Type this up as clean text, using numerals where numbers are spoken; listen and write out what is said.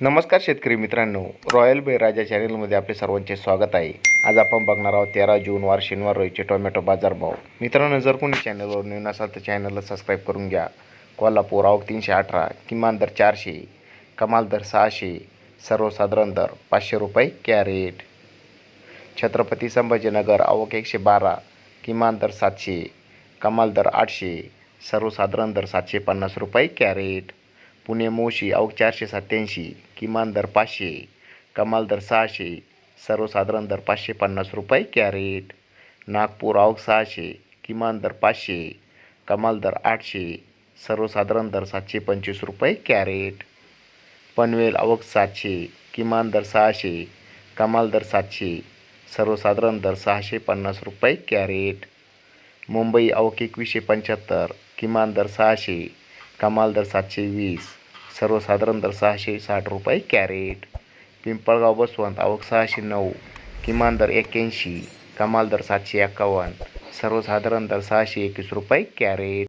नमस्कार शेतकरी मित्रांनो, रॉयल बेराजा चॅनलमध्ये आपले सर्वांचे स्वागत आहे. आज आपण बघणार आहोत 13 जून वार शनिवार रोजीचे टोमॅटो बाजारभाव. मित्रांनो, जर कोणी चॅनलवर नवीन असाल तर चॅनलला सबस्क्राईब करून घ्या. कोल्हापूर आवक 318, किमान दर 400, कमाल दर 600, सर्वसाधारण दर 500 रुपये कॅरेट. छत्रपती संभाजीनगर आवक 112, किमान दर 700, कमाल दर 800, सर्वसाधारण दर 750 रुपये कॅरेट. पुणे मोशी आवक 487, किमान दर 500, कमाल दर 600, सर्वसाधारण दर 550 रुपये कॅरेट. नागपूर आवक 600, किमान दर 500, कमाल दर 800, सर्वसाधारण दर 725 रुपये कॅरेट. पनवेल आवक 700, किमान दर 600, कमाल दर 700, सर्वसाधारण दर 650 रुपये कॅरेट. मुंबई आवक 2175, किमान दर 600, कमाल दर 720, सर्वसाधारण दर 660 रुपये कॅरेट. पिंपळगाव बसवंत आवक 609, किमान दर 81, कमाल दर 751, सर्वसाधारण दर 621 रुपये कॅरेट.